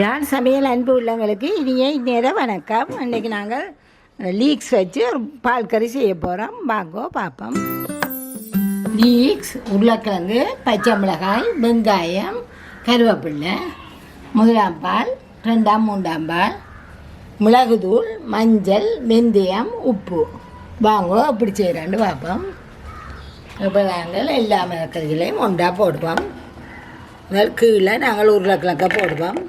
யாழ் சமையல் அன்பு உள்ளவங்களுக்கு இனிய இந்நேரம் வணக்கம். இன்றைக்கி நாங்கள் லீக்ஸ் வச்சு ஒரு பால் கறி செய்ய போகிறோம். வாங்கோ பார்ப்போம். லீக்ஸ், உருளைக்கிழங்கு, பச்சை மிளகாய், வெங்காயம், கருவேப்பிலை, முதலாம் பால், ரெண்டாம் மூன்றாம் பால், மிளகுத்தூள், மஞ்சள், வெந்தயம், உப்பு. வாங்கோ அப்படி செய்கிறாண்டு பார்ப்போம். இப்போ நாங்கள் எல்லா மிளகறிகளையும் ஒன்றா போடுவோம். முதல் கீழே நாங்கள் உருளைக்கிழங்க போடுவோம்.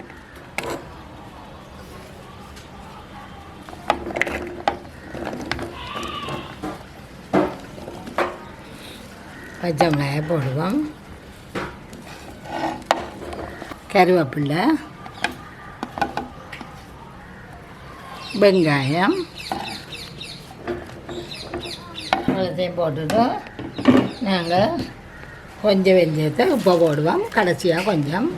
பச்சை மிளகாய் போடுவோம், கருவேப்பிலை, வெங்காயம் எல்லாத்தையும் போட்டுட்டு நாங்கள் கொஞ்சம் வெந்தயத்தை உப்பு போடுவோம். கடைசியாக கொஞ்சம்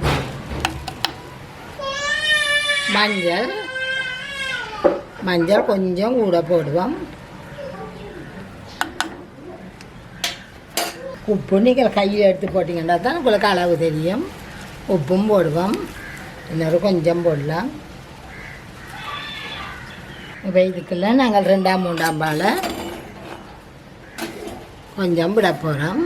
மஞ்சள் கொஞ்சம் கூட போடுவோம். உப்பு நீங்கள் கையில் எடுத்து போட்டிங்கன்னா தான் உங்களுக்கு அளவு தெரியும். உப்பும் போடுவோம், இன்னொரு கொஞ்சம் போடலாம். இப்போ இதுக்குள்ள நாங்கள் ரெண்டாம் மூன்றாம் பாலை கொஞ்சம் விட போகிறோம்.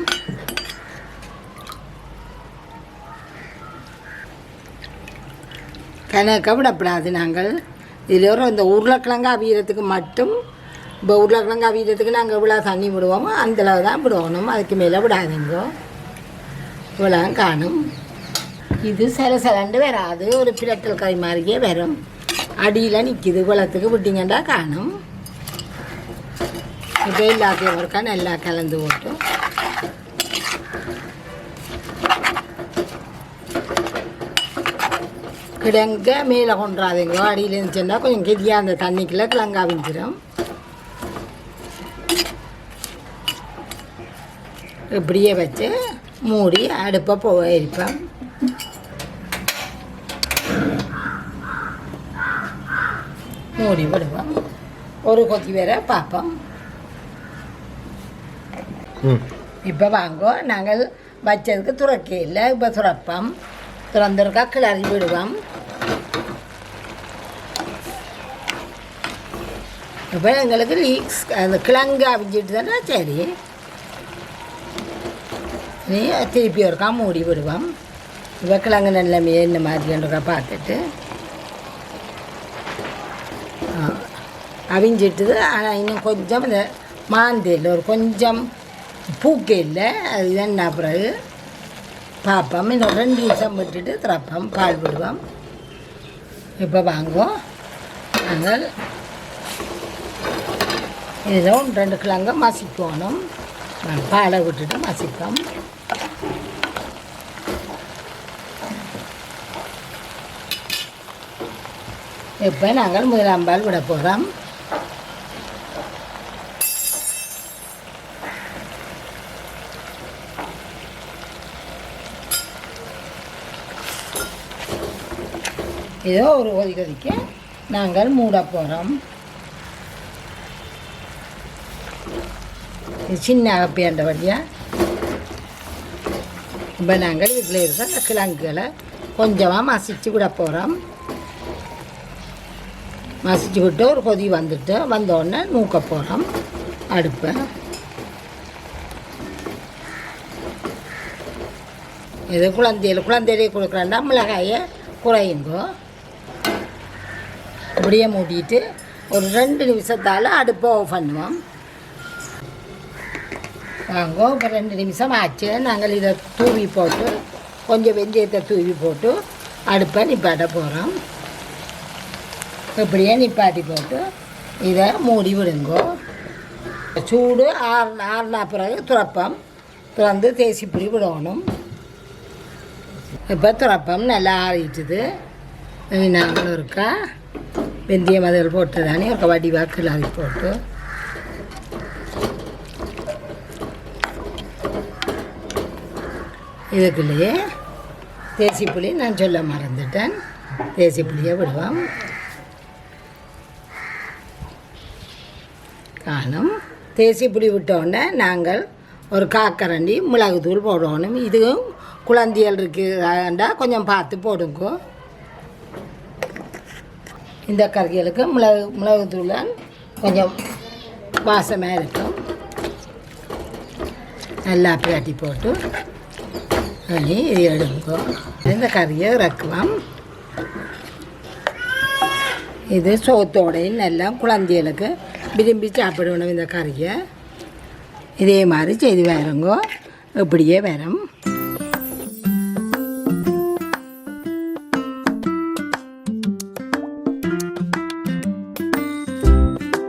கணக்க விடப்படாது. நாங்கள் இதில் ஒரு இந்த உருளைக்கிழங்கு அவியறதுக்கு மட்டும், இப்போ உருளைக்கிழங்கு அவியறதுக்கு நாங்கள் இவ்வளோ தண்ணி விடுவோமோ அந்தளவு தான் விடணும். அதுக்கு மேலே விடாதீங்க. இவ்வளோ காணும். இது சிலண்டு வராது, ஒரு பிரட்டல் கறி மாதிரியே வரும். அடியில் நிற்கிது. இவ்வளோத்துக்கு விட்டிங்கன்னா காணும். இப்போ எல்லாத்தையும் ஒருக்கா நல்லா கலந்து போட்டோம். கிழங்க மேலே கொண்டாதீங்க. அடியில் இருந்துச்சுன்னா கொஞ்சம் கெதியாக அந்த தண்ணிக்குள்ளே கிழங்கா விஞ்சிடும். இப்படியே வச்சு மூடி அடுப்பை எரிப்பேன். மூடி விடுவோம். ஒரு கொத்தி வேற பார்ப்போம். இப்போ வாங்கோ, நாங்கள் வச்சதுக்கு துறக்க இல்லை. இப்போ துறப்போம். திறந்துருக்கா கிளறி விடுவோம். இப்போ எங்களுக்கு லீக்ஸ் அந்த கிழங்கு அவிஞ்சிட்டு தானே சரி. நீ திருப்பி ஒருக்கா மூடி விடுவோம். இப்போ கிழங்கு நல்ல என்ன மாதிரின்றக்கா பார்த்துட்டு அவிஞ்சிட்டுது. ஆனால் இன்னும் கொஞ்சம் இந்த மாந்தையில் ஒரு கொஞ்சம் பூக்க இல்லை. அதுதான் என்ன பிறகு பார்ப்போம். இன்னும் 2 நிமிஷம் விட்டுட்டு திறப்போம், பால் விடுவோம். இப்போ வாங்குவோம். நாங்கள் இதில் 2 கிழங்க மசிக்கணும். பாலை விட்டுட்டு மசிப்போம். இப்போ நாங்கள் முதலாம் பால் விட போகிறோம். ஏதோ ஒரு கொதிக்க நாங்கள் மூட போகிறோம். சின்ன அகப்பேண்ட வழியாக இப்போ நாங்கள் இதில் இருக்க அந்த கிழங்குகளை கொஞ்சமாக மசிச்சு விட போகிறோம். மசிச்சு விட்டு ஒரு கொதி வந்துட்டு வந்தோடனே நூக்க போகிறோம் அடுப்பை. இது குழந்தையிலே கொடுக்குறாண்டா மிளகாயை குறையுங்கோ. அப்படியே மூடிட்டு ஒரு 2 நிமிஷத்தால் அடுப்பை ஆஃப் பண்ணுவோம். வாங்கோ, இப்போ 2 நிமிஷம் ஆச்சு. நாங்கள் இதை தூவி போட்டு கொஞ்சம் வெந்தயத்தை தூவி போட்டு அடுப்பை நிப்பாட்ட போகிறோம். இப்படியே நிப்பாட்டி போட்டு இதை மூடி விடுங்கோ. சூடு ஆறுனா பிறகு துறப்பம். திறந்து தேசிப்பிடி விடணும். இப்போ துறப்பம் நல்லா ஆறிட்டுது. நாங்களும் இருக்கா வெந்தயம் அதில் போட்டு தானே ஒரு வடிவாக கிளறி போட்டு இதுக்குள்ளேயே தேசிப்புளி நான் சொல்ல மறந்துட்டேன். தேசிப்புளியை விடுவோம். காணும். தேசிப்புளி விட்டோடனே நாங்கள் ஒரு காக்கரண்டி மிளகுத்தூள் போடணும். இதுவும் குழந்தைகள் இருக்குண்டா கொஞ்சம் பார்த்து போடுங்க. இந்த கறிகளுக்கு மிளகுத்தூள் தான் கொஞ்சம் வாசமாக இருக்கும். நல்லா பிரட்டி போட்டு அள்ளி இது எடுக்கும். இந்த கறியை இறக்குவோம். இது சோத்தோடையும் நல்லா குழந்தைகளுக்கு விரும்பி சாப்பிடணும். இந்த கறியை இதே மாதிரி செய்து வேறுங்கோ இப்படியே வரும்.